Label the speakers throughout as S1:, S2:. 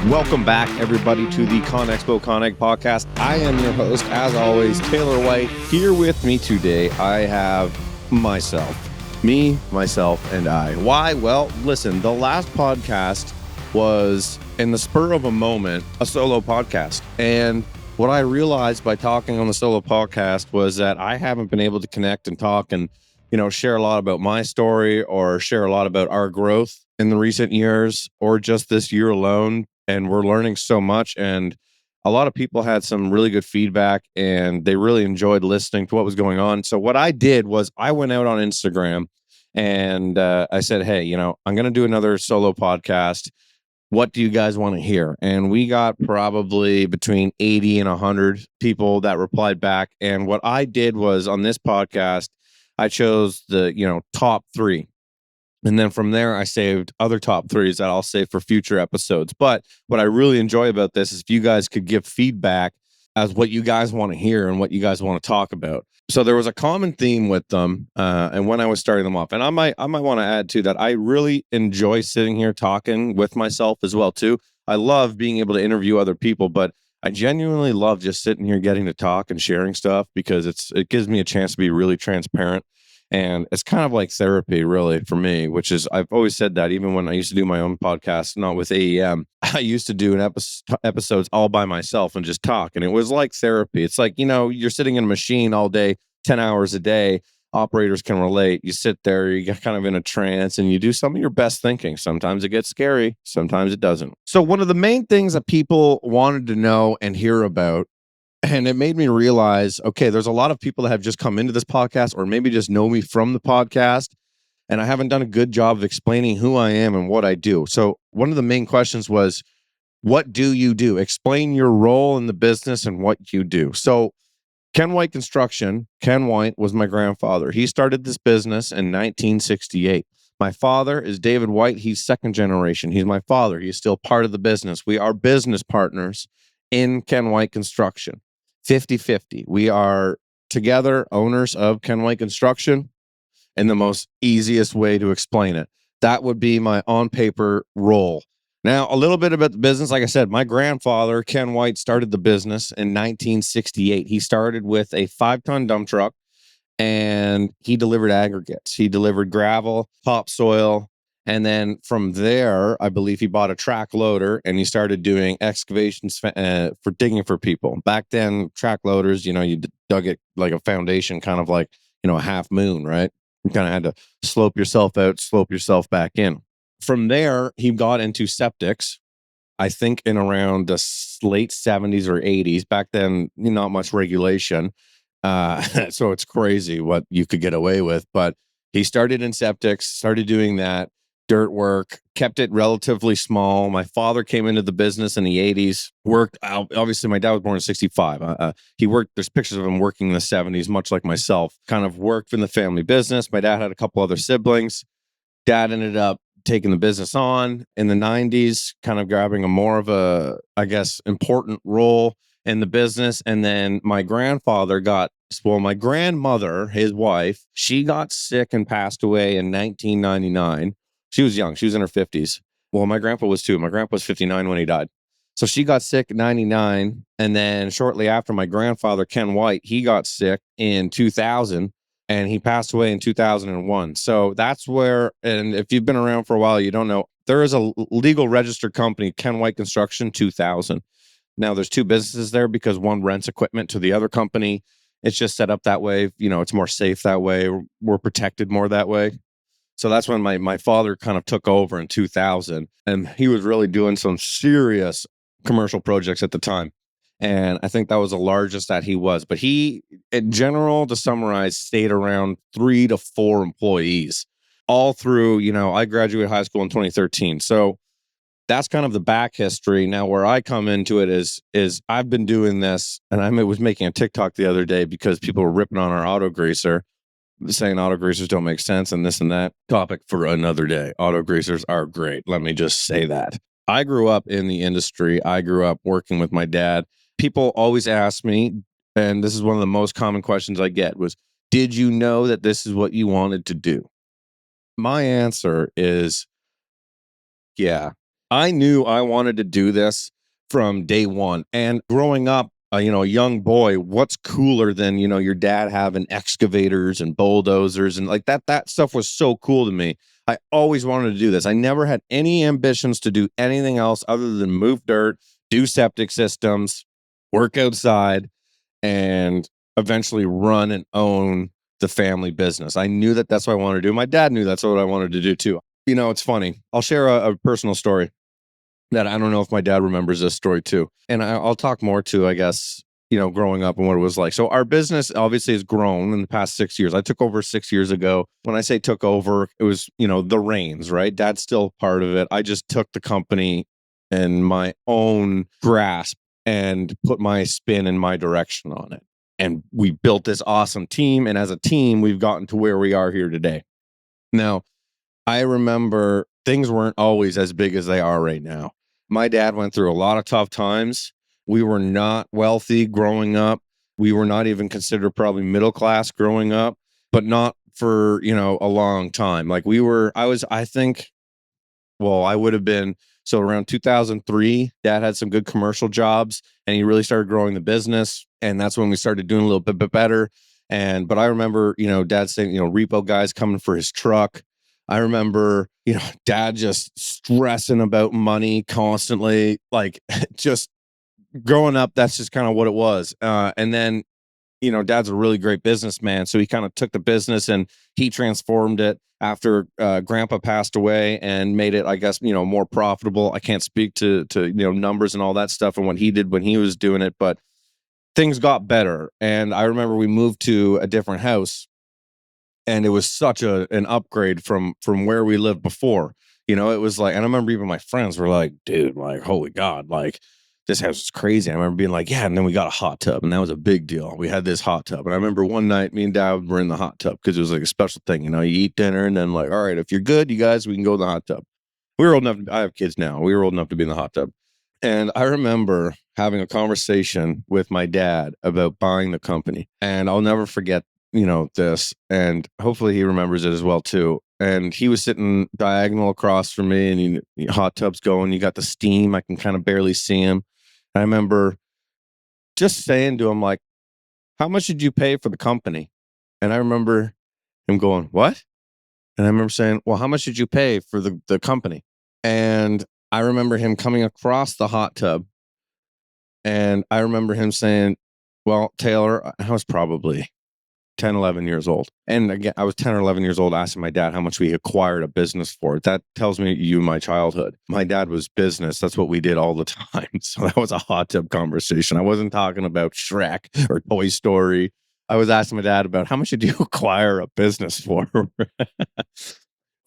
S1: Welcome back, everybody, to the ConExpo Connect podcast. I am your host, as always, Taylor White. Here with me today, I have myself. Me, myself, and I. Why? Well, listen, the last podcast was, in the spur of a moment, a solo podcast. And what I realized by talking on the solo podcast was that I haven't been able to connect and talk and, share a lot about my story or share a lot about our growth in the recent years or just this year alone. And we're learning so much. And a lot of people had some really good feedback and they really enjoyed listening to what was going on. So what I did was I went out on Instagram and I said, hey, I'm going to do another solo podcast. What do you guys want to hear? And we got probably between 80 and 100 people that replied back. And what I did was on this podcast, I chose the, top three. And then from there, I saved other top threes that I'll save for future episodes. But what I really enjoy about this is if you guys could give feedback as what you guys want to hear and what you guys want to talk about. So there was a common theme with them, and when I was starting them off, and I might want to add too that I really enjoy sitting here talking with myself as well too. I love being able to interview other people, but I genuinely love just sitting here getting to talk and sharing stuff because it gives me a chance to be really transparent. And it's kind of like therapy, really, for me, which is, I've always said that even when I used to do my own podcast, not with AEM, I used to do episodes all by myself and just talk. And it was like therapy. It's like, you're sitting in a machine all day, 10 hours a day. Operators can relate. You sit there, you get kind of in a trance and you do some of your best thinking. Sometimes it gets scary, sometimes it doesn't. So one of the main things that people wanted to know and hear about, and it made me realize, okay, there's a lot of people that have just come into this podcast or maybe just know me from the podcast. And I haven't done a good job of explaining who I am and what I do. So one of the main questions was, what do you do? Explain your role in the business and what you do. So Ken White Construction, Ken White was my grandfather. He started this business in 1968. My father is David White. He's second generation. He's my father. He's still part of the business. We are business partners in Ken White Construction. 50-50. We are together owners of Ken White Construction, and the most easiest way to explain it. That would be my on paper role. Now, a little bit about the business. Like I said, my grandfather, Ken White, started the business in 1968. He started with a 5-ton dump truck and he delivered aggregates. He delivered gravel, topsoil, and then from there, I believe he bought a track loader and he started doing excavations for digging for people. Back then, track loaders, you dug it like a foundation, kind of like, a half moon, right? You kind of had to slope yourself out, slope yourself back in. From there, he got into septics, I think in around the late 70s or 80s. Back then, not much regulation. So it's crazy what you could get away with. But he started in septics, started doing that dirt work, kept it relatively small. My father came into the business in the 80s, worked out. Obviously, my dad was born in 65. He worked, there's pictures of him working in the 70s, much like myself, kind of worked in the family business. My dad had a couple other siblings. Dad ended up taking the business on in the 90s, kind of grabbing a more of a, I guess, important role in the business. And then my grandfather my grandmother, his wife, she got sick and passed away in 1999. She was young. She was in her 50s. Well, my grandpa was too. My grandpa was 59 when he died. So she got sick in 99. And then shortly after, my grandfather, Ken White, he got sick in 2000 and he passed away in 2001. So that's where, and if you've been around for a while, you don't know, there is a legal registered company, Ken White Construction 2000. Now there's two businesses there because one rents equipment to the other company. It's just set up that way. It's more safe that way. We're protected more that way. So that's when my father kind of took over in 2000, and he was really doing some serious commercial projects at the time. And I think that was the largest that he was. But he, in general, to summarize, stayed around 3 to 4 employees all through, I graduated high school in 2013. So that's kind of the back history. Now, where I come into it is I've been doing this, and I was making a TikTok the other day because people were ripping on our auto greaser, saying auto greasers don't make sense and this and that. Topic for another day. Auto greasers are great. Let me just say that. I grew up in the industry. I grew up working with my dad. People always ask me, and this is one of the most common questions I get was, did you know that this is what you wanted to do? My answer is, yeah. I knew I wanted to do this from day one. And growing up, a young boy, what's cooler than, your dad having excavators and bulldozers and like that stuff was so cool to me. I always wanted to do this. I never had any ambitions to do anything else other than move dirt, do septic systems, work outside, and eventually run and own the family business. I knew that that's what I wanted to do. My dad knew that's what I wanted to do too. It's funny. I'll share a personal story that I don't know if my dad remembers this story too. And I'll talk more to, I guess, growing up and what it was like. So our business obviously has grown in the past 6 years. I took over 6 years ago. When I say took over, it was, the reins, right? Dad's still part of it. I just took the company in my own grasp and put my spin and my direction on it. And we built this awesome team. And as a team, we've gotten to where we are here today. Now, I remember things weren't always as big as they are right now. My dad went through a lot of tough times. We were not wealthy growing up. We were not even considered probably middle class growing up, but not for, a long time. Like I think, well, I would have been, so around 2003, dad had some good commercial jobs and he really started growing the business. And that's when we started doing a little bit better. But I remember, dad saying, repo guys coming for his truck. I remember, dad just stressing about money constantly, like just growing up. That's just kind of what it was. And then, dad's a really great businessman. So he kind of took the business and he transformed it after grandpa passed away and made it, I guess, more profitable. I can't speak to numbers and all that stuff and what he did when he was doing it, but things got better. And I remember we moved to a different house and it was such an upgrade from where we lived before. It was like, and I remember even my friends were like, dude, like, holy God, like this house is crazy. I remember being like, yeah, and then we got a hot tub and that was a big deal. We had this hot tub. And I remember one night me and dad were in the hot tub because it was like a special thing. You eat dinner and then like, all right, if you're good, you guys, we can go in the hot tub. We were old enough. I have kids now. We were old enough to be in the hot tub. And I remember having a conversation with my dad about buying the company. And I'll never forget, this. And hopefully he remembers it as well, too. And he was sitting diagonal across from me and hot tub's going. You got the steam. I can kind of barely see him. I remember just saying to him, like, how much did you pay for the company? And I remember him going, what? And I remember saying, well, how much did you pay for the company? And I remember him coming across the hot tub. And I remember him saying, well, Taylor, I was probably 10, 11 years old. And again, I was 10 or 11 years old asking my dad how much we acquired a business for. That tells me my childhood. My dad was business. That's what we did all the time. So that was a hot tub conversation. I wasn't talking about Shrek or Toy Story. I was asking my dad about how much did you acquire a business for?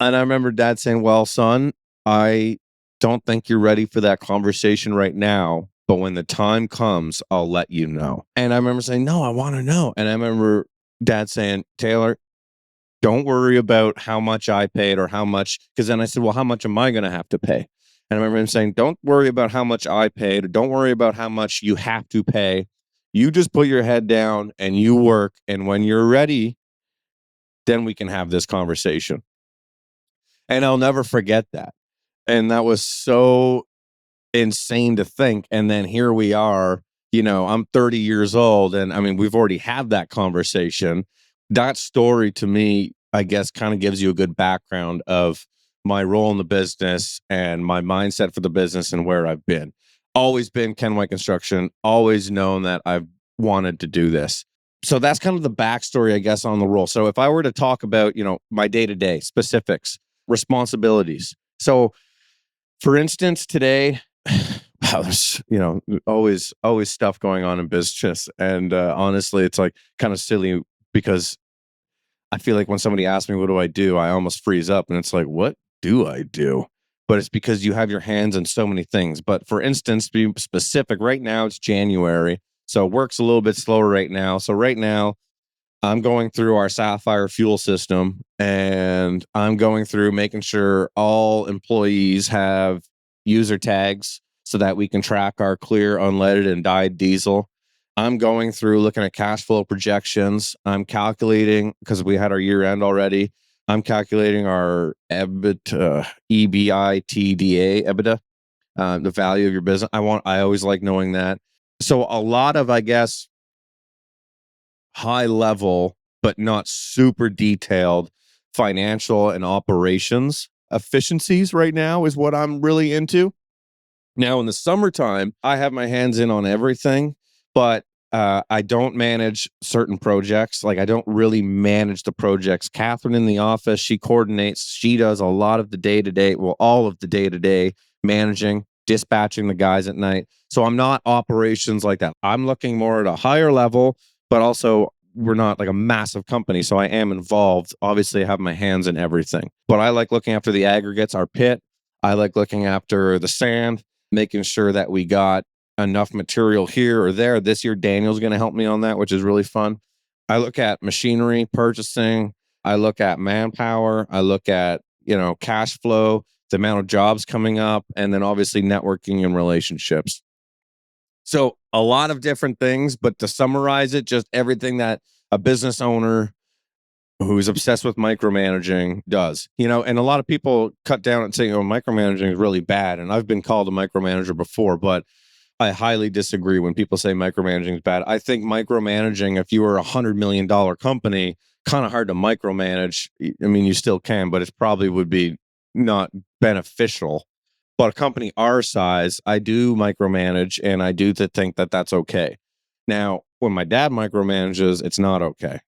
S1: And I remember dad saying, well, son, I don't think you're ready for that conversation right now. But when the time comes, I'll let you know. And I remember saying, no, I want to know. And I remember dad saying, Taylor, don't worry about how much I paid or how much, because then I said, well, how much am I going to have to pay? And I remember him saying, don't worry about how much I paid. Or don't worry about how much you have to pay. You just put your head down and you work. And when you're ready, then we can have this conversation. And I'll never forget that. And that was so insane to think. And then here we are, I'm 30 years old. And I mean, we've already had that conversation. That story to me, I guess, kind of gives you a good background of my role in the business and my mindset for the business and where I've been. Always been Ken White Construction, always known that I've wanted to do this. So that's kind of the backstory, I guess, on the role. So if I were to talk about, my day-to-day specifics, responsibilities. So for instance, today, wow, there's, always stuff going on in business. And honestly, it's like kind of silly because I feel like when somebody asks me, what do I do? I almost freeze up and it's like, what do I do? But it's because you have your hands in so many things. But for instance, to be specific, right now it's January. So work's a little bit slower right now. So right now I'm going through our Sapphire fuel system and I'm going through making sure all employees have user tags so that we can track our clear, unleaded, and dyed diesel. I'm going through looking at cash flow projections. I'm calculating, because we had our year end already, I'm calculating our EBITDA, EBITDA. the value of your business. I always like knowing that. So a lot of, I guess, high level, but not super detailed financial and operations efficiencies right now is what I'm really into. Now, in the summertime, I have my hands in on everything, but I don't manage certain projects. Like, I don't really manage the projects. Catherine in the office, she coordinates, she does a lot of the day to day, well, all of the day to day managing, dispatching the guys at night. So I'm not operations like that. I'm looking more at a higher level, but also we're not like a massive company. So I am involved. Obviously, I have my hands in everything, but I like looking after the aggregates, our pit. I like looking after the sand, making sure that we got enough material here or there. This year, Daniel's going to help me on that, which is really fun. I look at machinery purchasing. I look at manpower. I look at, cash flow, the amount of jobs coming up, and then obviously networking and relationships. So a lot of different things, but to summarize it, just everything that a business owner who's obsessed with micromanaging does, and a lot of people cut down and say, micromanaging is really bad. And I've been called a micromanager before, but I highly disagree when people say micromanaging is bad. I think micromanaging, if you were $100 million company, kind of hard to micromanage. I mean, you still can, but it probably would be not beneficial. But a company our size, I do micromanage, and I do think that that's okay. Now, when my dad micromanages, it's not okay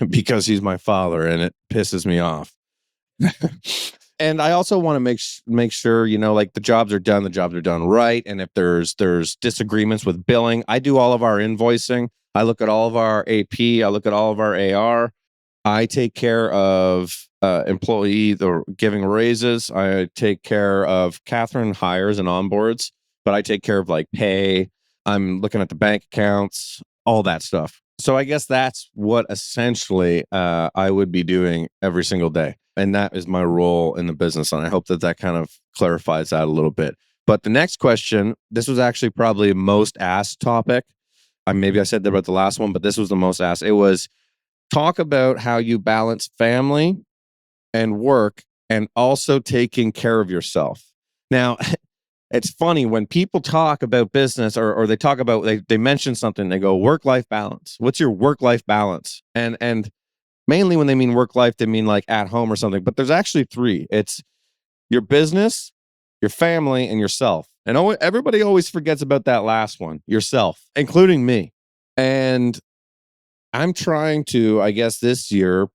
S1: because he's my father, and it pisses me off. And I also want to make sure, like the jobs are done right. And if there's disagreements with billing, I do all of our invoicing. I look at all of our AP. I look at all of our AR. I take care of the giving raises. I take care of Catherine hires and onboards, but I take care of like pay. I'm looking at the bank accounts, all that stuff. So I guess that's what essentially I would be doing every single day. And that is my role in the business. And I hope that kind of clarifies that a little bit. But the next question, this was actually probably most asked topic. Maybe I said that about the last one, but this was the most asked. It was, talk about how you balance family and work and also taking care of yourself. Now, it's funny when people talk about business or they talk about, they mention something, they go work-life balance. What's your work-life balance? And mainly when they mean work-life, they mean like at home or something, but there's actually three. It's your business, your family, and yourself. And everybody always forgets about that last one, yourself, including me. And I'm trying to, I guess this year,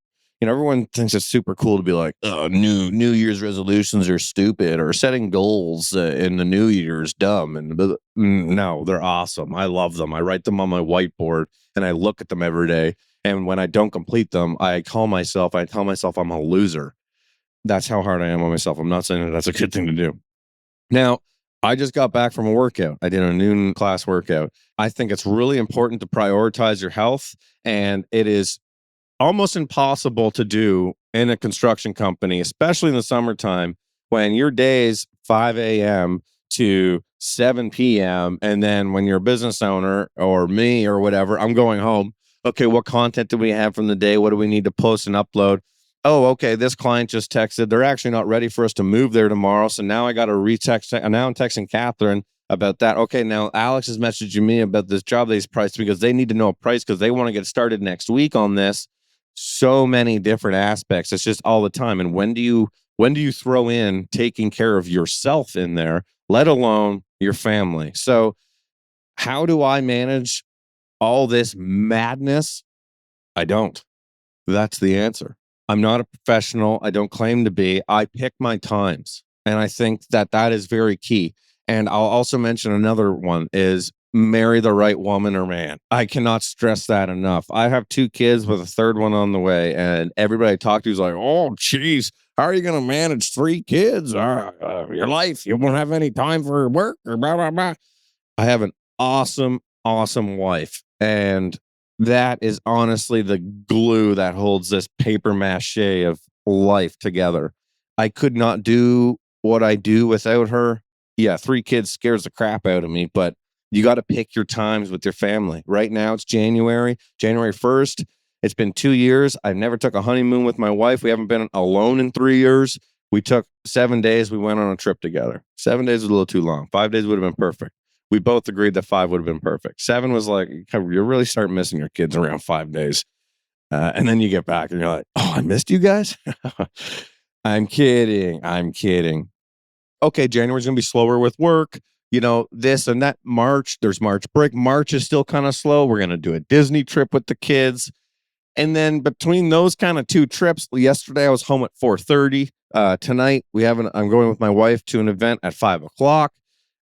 S1: everyone thinks it's super cool to be like, oh, New Year's resolutions are stupid, or setting goals in the New Year's dumb. And no, they're awesome. I love them. I write them on my whiteboard and I look at them every day. And when I don't complete them, I tell myself I'm a loser. That's how hard I am on myself. I'm not saying that that's a good thing to do. Now, I just got back from a workout. I did a noon class workout. I think it's really important to prioritize your health, and it is almost impossible to do in a construction company, especially in the summertime when your day's 5 a.m. to 7 p.m. And then when you're a business owner or me or whatever, I'm going home. Okay, what content do we have from the day? What do we need to post and upload? Oh, okay, this client just texted. They're actually not ready for us to move there tomorrow. So now I got to retext. Now I'm texting Catherine about that. Okay, now Alex is messaging me about this job that he's priced because they need to know a price because they want to get started next week on this. So many different aspects. It's just all the time. And when do you throw in taking care of yourself in there, let alone your family? So how do I manage all this madness? I don't. That's the answer. I'm not a professional. I don't claim to be. I pick my times. And I think that is very key. And I'll also mention another one is marry the right woman or man. I cannot stress that enough. I have 2 kids with a third one on the way. And everybody I talk to is like, oh, geez, how are you going to manage 3 kids? Your life, you won't have any time for work or blah, blah, blah. I have an awesome, awesome wife. And that is honestly the glue that holds this paper mache of life together. I could not do what I do without her. Yeah, 3 kids scares the crap out of me, but you got to pick your times with your family. Right now it's January 1st. It's been 2 years. I've never took a honeymoon with my wife. We haven't been alone in 3 years. We took 7 days. We went on a trip together. 7 days was a little too long. 5 days would have been perfect. We both agreed that 5 would have been perfect. 7 was like, you really start missing your kids around 5 days. And then you get back and you're like, oh, I missed you guys. I'm kidding. I'm kidding. Okay, January's going to be slower with work, this and that. March, there's March break. March is still kind of slow. We're going to do a Disney trip with the kids. And then between those kind of two trips, yesterday I was home at 4:30. Tonight I'm going with my wife to an event at 5:00.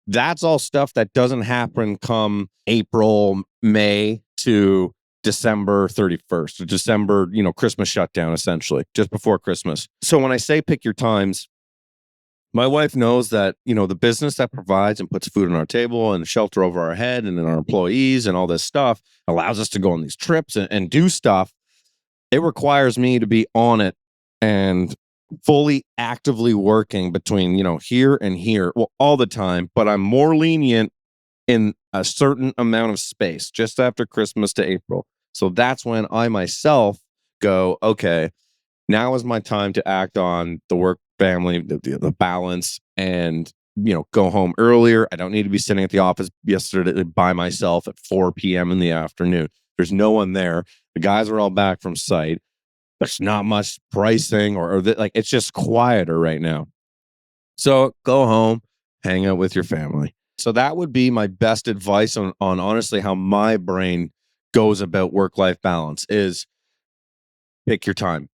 S1: That's all stuff that doesn't happen come April, May to December 31st, or December, Christmas shutdown, essentially, just before Christmas. So when I say pick your times, my wife knows that, the business that provides and puts food on our table and shelter over our head and then our employees and all this stuff allows us to go on these trips and do stuff. It requires me to be on it and fully actively working between, here and here, well, all the time, but I'm more lenient in a certain amount of space just after Christmas to April. So that's when I myself go, okay, now is my time to act on the work, family, the balance, and go home earlier. I don't need to be sitting at the office yesterday by myself at 4 p.m. in the afternoon. There's no one there. The guys are all back from site. There's not much pricing it's just quieter right now. So go home, hang out with your family. So that would be my best advice on honestly how my brain goes about work-life balance is pick your time,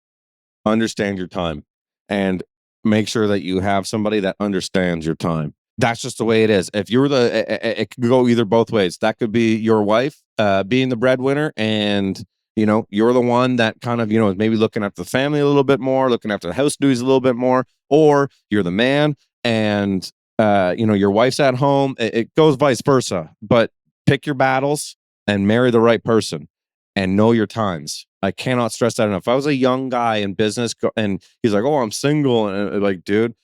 S1: understand your time, and make sure that you have somebody that understands your time. That's just the way it is. If you're it could go either both ways. That could be your wife being the breadwinner, and you're the one that kind of is maybe looking after the family a little bit more, looking after the house duties a little bit more, or you're the man and your wife's at home. It goes vice versa. But pick your battles and marry the right person and know your times. I cannot stress that enough. If I was a young guy in business and he's like, oh, I'm single, and like, dude,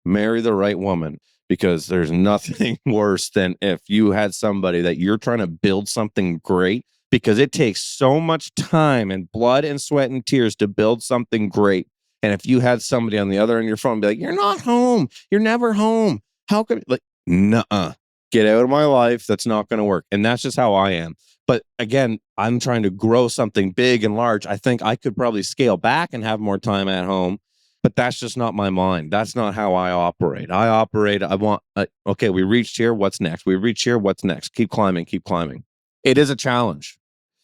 S1: marry the right woman, because there's nothing worse than if you had somebody that you're trying to build something great, because it takes so much time and blood and sweat and tears to build something great. And if you had somebody on the other end of your phone be like, you're not home, you're never home, how could, like, nuh-uh, get out of my life. That's not going to work. And that's just how I am. But again, I'm trying to grow something big and large. I think I could probably scale back and have more time at home, but that's just not my mind. That's not how I operate. I want, okay, we reached here. What's next? We reached here. What's next? Keep climbing, keep climbing. It is a challenge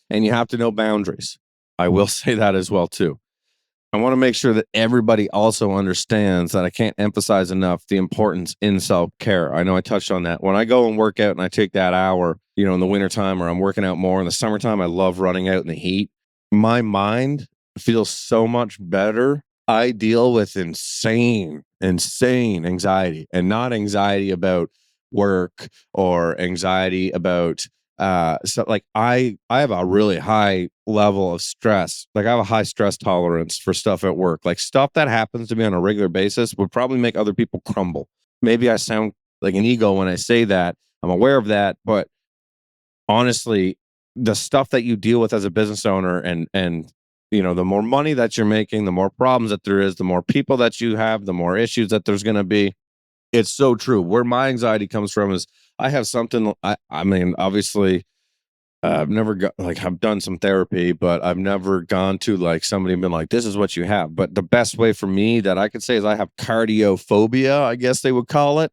S1: and you have to know boundaries. I will say that as well, too. I want to make sure that everybody also understands that I can't emphasize enough the importance in self-care. I know I touched on that. When I go and work out and I take that hour, in the wintertime, or I'm working out more in the summertime, I love running out in the heat. My mind feels so much better. I deal with insane anxiety, and not anxiety about work or anxiety about so like I have a really high level of stress. Like I have a high stress tolerance for stuff at work. Like stuff that happens to me on a regular basis would probably make other people crumble. Maybe I sound like an ego when I say that. I'm aware of that, but honestly, the stuff that you deal with as a business owner and the more money that you're making, the more problems that there is, the more people that you have, the more issues that there's going to be. It's so true. Where my anxiety comes from is I have something. I mean, obviously, I've never got I've done some therapy, but I've never gone to like somebody and been like, this is what you have. But the best way for me that I could say is I have cardiophobia, I guess they would call it.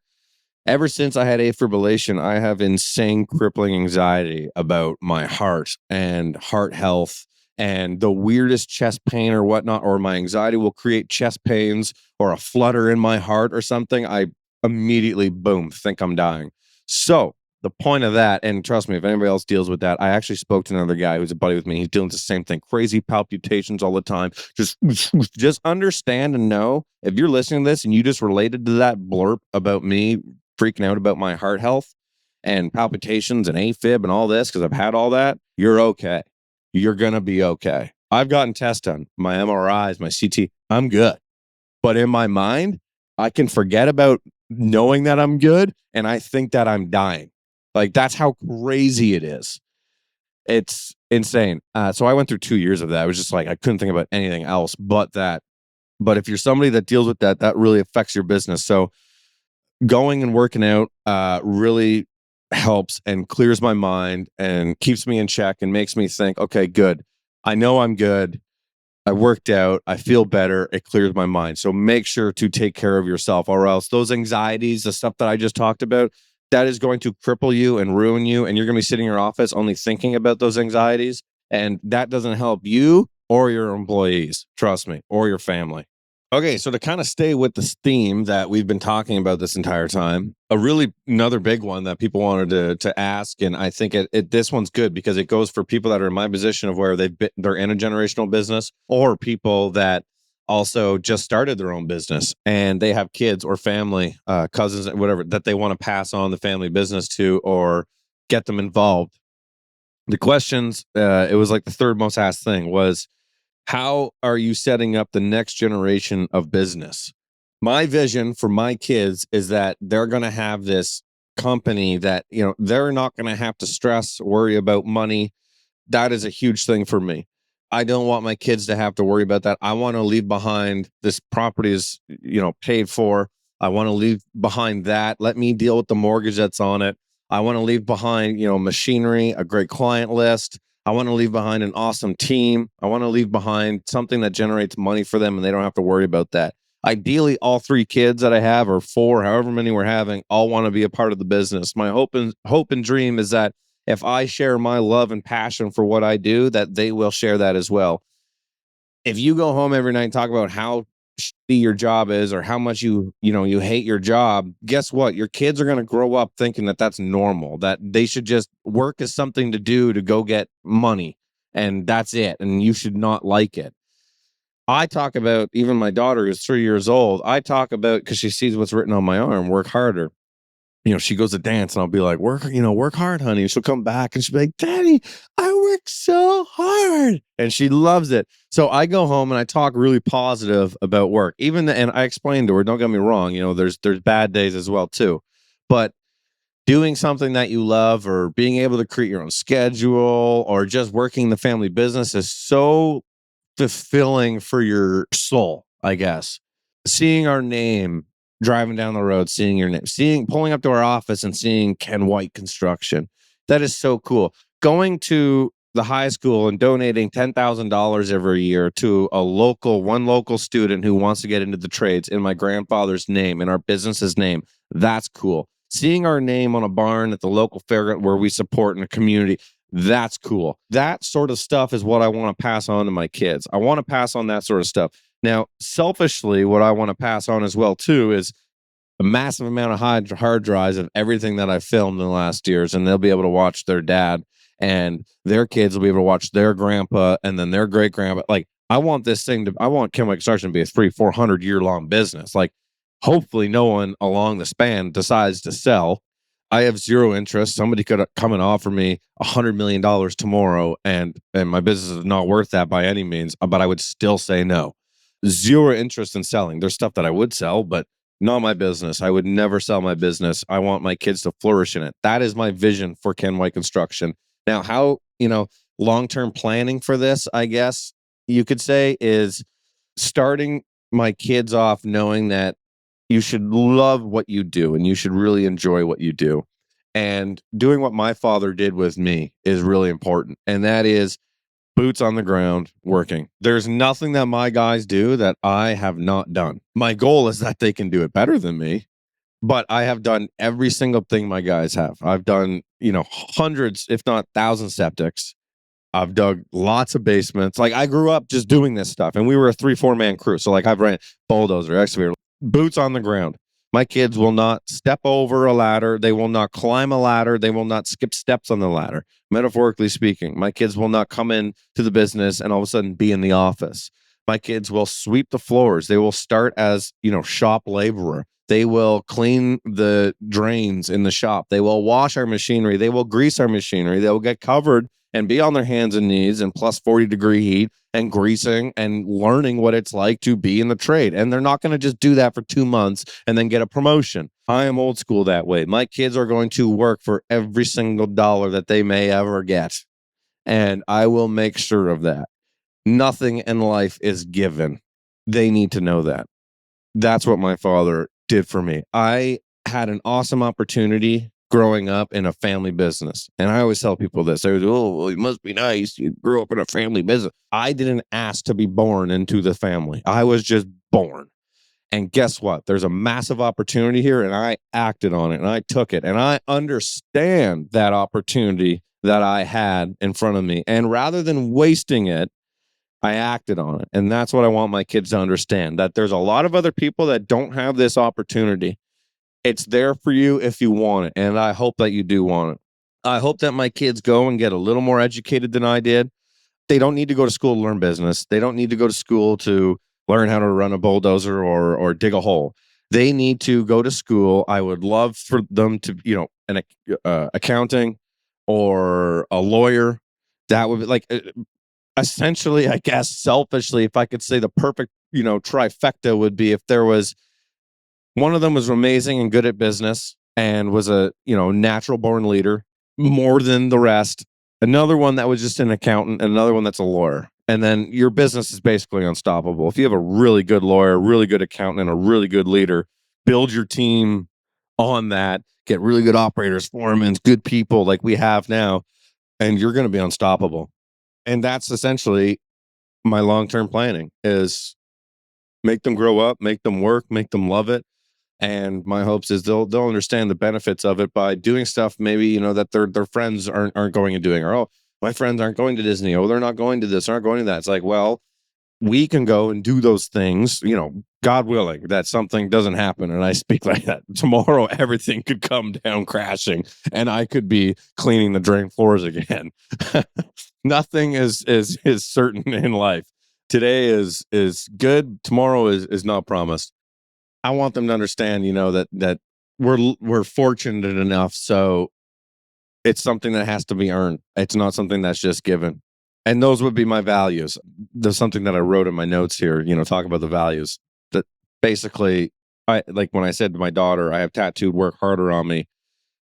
S1: Ever since I had afibrillation, I have insane crippling anxiety about my heart and heart health and the weirdest chest pain or whatnot, or my anxiety will create chest pains or a flutter in my heart or something. I immediately, boom, think I'm dying. So the point of that, and trust me, if anybody else deals with that, I actually spoke to another guy who's a buddy with me. He's dealing with the same thing, crazy palpitations all the time. Just understand and know, if you're listening to this and you just related to that blurb about me freaking out about my heart health and palpitations and AFib and all this, because I've had all that, you're okay. You're going to be okay. I've gotten tests done, my MRIs, my CT, I'm good. But in my mind, I can forget about knowing that I'm good and I think that I'm dying. Like that's how crazy it is. It's insane. So I went through 2 years of that. It was just like I couldn't think about anything else but that. But if you're somebody that deals with that, that really affects your business. So going and working out really helps and clears my mind and keeps me in check and makes me think, okay, good. I know I'm good. I worked out. I feel better. It clears my mind. So make sure to take care of yourself, or else those anxieties, the stuff that I just talked about, that is going to cripple you and ruin you. And you're going to be sitting in your office only thinking about those anxieties. And that doesn't help you or your employees, trust me, or your family. Okay, so to kind of stay with this theme that we've been talking about this entire time, a really another big one that people wanted to ask, and I think this one's good because it goes for people that are in my position of where they're in a generational business, or people that also just started their own business and they have kids or family, cousins, whatever, that they want to pass on the family business to or get them involved. The questions, it was like the third most asked thing was, how are you setting up the next generation of business? My vision for my kids is that they're going to have this company that, they're not going to have to stress, worry about money. That is a huge thing for me. I don't want my kids to have to worry about that. I want to leave behind this property is, paid for. I want to leave behind that. Let me deal with the mortgage that's on it. I want to leave behind, machinery, a great client list. I want to leave behind an awesome team. I want to leave behind something that generates money for them and they don't have to worry about that. Ideally, all three kids that I have, or four, however many we're having, all want to be a part of the business. My hope and dream is that if I share my love and passion for what I do, that they will share that as well. If you go home every night and talk about how shitty your job is or how much you hate your job, guess what? Your kids are going to grow up thinking that that's normal, that they should just work as something to do to go get money, and that's it. And you should not like it. I talk about, even my daughter who's 3 years old, I talk about, because she sees what's written on my arm, work harder. She goes to dance and I'll be like, work hard, honey. And she'll come back and she'll be like, Daddy, I work so hard. And she loves it. So I go home and I talk really positive about work. And I explain to her, don't get me wrong, there's bad days as well too. But doing something that you love, or being able to create your own schedule, or just working the family business is so fulfilling for your soul, I guess. Seeing our name, driving down the road, seeing your name, pulling up to our office and seeing Ken White Construction. That is so cool. Going to the high school and donating $10,000 every year to one local student who wants to get into the trades in my grandfather's name, in our business's name. That's cool. Seeing our name on a barn at the local fairground where we support in a community. That's cool. That sort of stuff is what I want to pass on to my kids. I want to pass on that sort of stuff. Now, selfishly, what I want to pass on as well, too, is a massive amount of hard drives of everything that I filmed in the last years, and they'll be able to watch their dad, and their kids will be able to watch their grandpa and then their great grandpa. Like, I want Ken White Construction to be a 300-400 year long business. Like, hopefully no one along the span decides to sell. I have zero interest. Somebody could come and offer me $100 million tomorrow, and my business is not worth that by any means, but I would still say no. Zero interest in selling. There's stuff that I would sell, but not my business. I would never sell my business. I want my kids to flourish in it. That is my vision for Ken White Construction. Now, how, long-term planning for this, I guess you could say, is starting my kids off knowing that you should love what you do and you should really enjoy what you do. And doing what my father did with me is really important. And that is boots on the ground working. There's nothing that my guys do that I have not done. My goal is that they can do it better than me, but I have done every single thing my guys have. I've done, hundreds, if not thousands septics. I've dug lots of basements. Like, I grew up just doing this stuff, and we were a 3-4 man crew. So like, I've ran bulldozer, excavator, boots on the ground. My kids will not step over a ladder. They will not climb a ladder. They will not skip steps on the ladder. Metaphorically speaking, my kids will not come in to the business and all of a sudden be in the office. My kids will sweep the floors. They will start as, shop laborer. They will clean the drains in the shop. They will wash our machinery. They will grease our machinery. They will get covered and be on their hands and knees in plus 40-degree heat and greasing and learning what it's like to be in the trade. And they're not going to just do that for 2 months and then get a promotion. I am old school that way. My kids are going to work for every single dollar that they may ever get. And I will make sure of that. Nothing in life is given. they need to know that. That's what my father did for me. I had an awesome opportunity growing up in a family business. And I always tell people this. They go, oh, well, it must be nice. You grew up in a family business. I didn't ask to be born into the family. I was just born. And guess what? There's a massive opportunity here, and I acted on it, and I took it, and I understand that opportunity that I had in front of me. And rather than wasting it, I acted on it. And that's what I want my kids to understand, that there's a lot of other people that don't have this opportunity. It's there for you if you want it. And I hope that you do want it. I hope that my kids go and get a little more educated than I did. They don't need to go to school to learn business. They don't need to go to school to learn how to run a bulldozer or dig a hole. They need to go to school. I would love for them to, an accounting or a lawyer. That would be like essentially, I guess, selfishly, if I could say the perfect, trifecta would be if there was one of them was amazing and good at business and was a, natural born leader more than the rest. Another one that was just an accountant, and another one that's a lawyer. And then your business is basically unstoppable. If you have a really good lawyer, really good accountant, and a really good leader, build your team on that, get really good operators, foremen, good people like we have now, and you're going to be unstoppable. And that's essentially my long-term planning is make them grow up, make them work, make them love it. And my hopes is they'll understand the benefits of it by doing stuff maybe, that their friends aren't going and doing, or oh, my friends aren't going to Disney, oh, they're not going to this, aren't going to that. It's like, well, we can go and do those things, God willing, that something doesn't happen. And I speak like that. Tomorrow, everything could come down crashing and I could be cleaning the drain floors again. Nothing is certain in life. Today is good. Tomorrow is not promised. I want them to understand, that we're fortunate enough. So it's something that has to be earned. It's not something that's just given. And those would be my values. There's something that I wrote in my notes here, talk about the values that basically I like when I said to my daughter, I have tattooed work harder on me.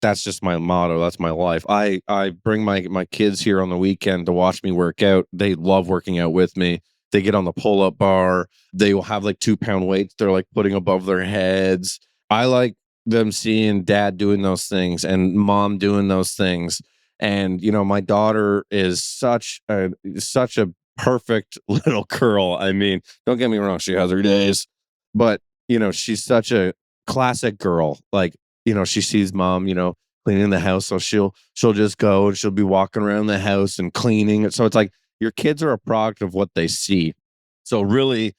S1: That's just my motto. That's my life. I bring my kids here on the weekend to watch me work out. They love working out with me. They get on the pull-up bar. They will have like 2-pound weights they're like putting above their heads. I like them seeing dad doing those things and mom doing those things. And my daughter is such a perfect little girl. I mean, don't get me wrong, she has her days, but she's such a classic girl. Like, she sees mom, cleaning the house, so she'll just go and she'll be walking around the house and cleaning it. So it's like your kids are a product of what they see. So really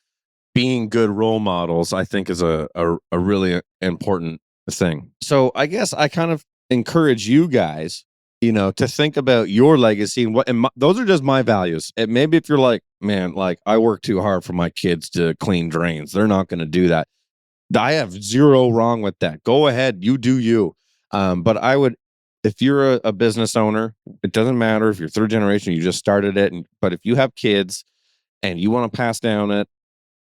S1: being good role models, I think, is a really important thing. So I guess I kind of encourage you guys, to think about your legacy and what, and those are just my values. And maybe if you're like, man, like I work too hard for my kids to clean drains, they're not going to do that. I have zero wrong with that. Go ahead, you do you. But I would, if you're a business owner, it doesn't matter if you're third generation, you just started it. But if you have kids and you want to pass down it,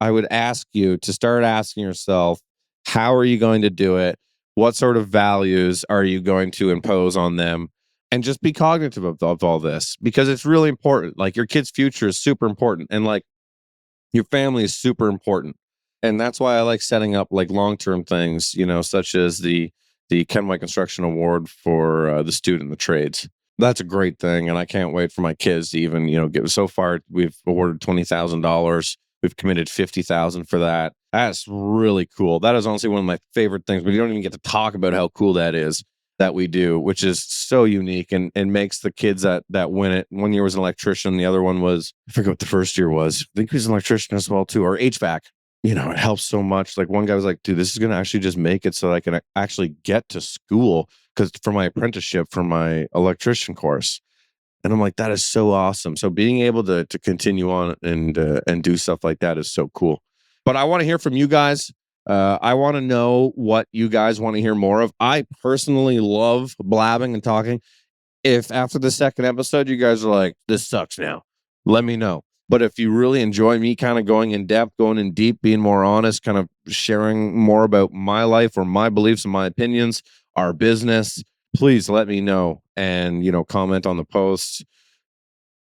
S1: I would ask you to start asking yourself, how are you going to do it? What sort of values are you going to impose on them? And just be cognitive of all this because it's really important. Like your kid's future is super important. And like your family is super important. And that's why I like setting up like long-term things, such as the Ken White Construction Award for the student in the trades. That's a great thing. And I can't wait for my kids to even, get so far. We've awarded $20,000. We've committed 50,000 for that. That's really cool. That is honestly one of my favorite things, but you don't even get to talk about how cool that is that we do, which is so unique and makes the kids that win it. One year was an electrician. The other one was, I forget what the first year was. I think he was an electrician as well too, or HVAC. It helps so much. Like one guy was like, dude, this is going to actually just make it so I can actually get to school because for my apprenticeship for my electrician course. And I'm like, that is so awesome. So being able to continue on and do stuff like that is so cool. But I want to hear from you guys. I want to know what you guys want to hear more of. I personally love blabbing and talking. If after the second episode, you guys are like, this sucks now, let me know. But if you really enjoy me kind of going in depth, going in deep, being more honest, kind of sharing more about my life or my beliefs and my opinions, our business, please let me know and, comment on the posts.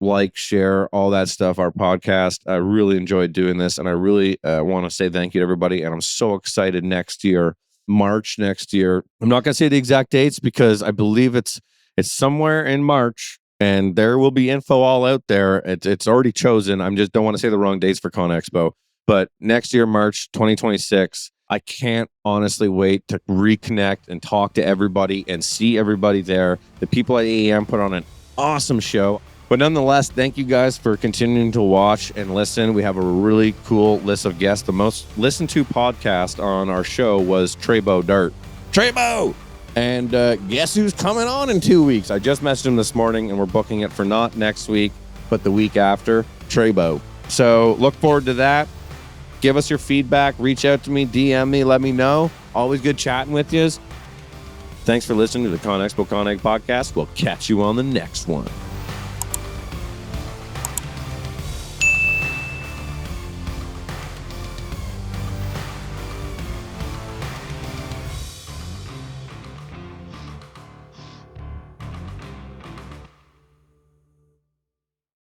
S1: like, share, all that stuff, our podcast. I really enjoyed doing this, and I really want to say thank you to everybody. And I'm so excited next year, March next year. I'm not going to say the exact dates because I believe it's somewhere in March, and there will be info all out there. It's already chosen. I just don't want to say the wrong dates for ConExpo. But next year, March 2026, I can't honestly wait to reconnect and talk to everybody and see everybody there. The people at AEM put on an awesome show. But nonetheless, thank you guys for continuing to watch and listen. We have a really cool list of guests. The most listened to podcast on our show was Treybo Dart. Treybo! And guess who's coming on in 2 weeks? I just messaged him this morning, and we're booking it for not next week, but the week after. Treybo. So look forward to that. Give us your feedback. Reach out to me. DM me. Let me know. Always good chatting with you. Thanks for listening to the ConExpo Coneg podcast. We'll catch you on the next one.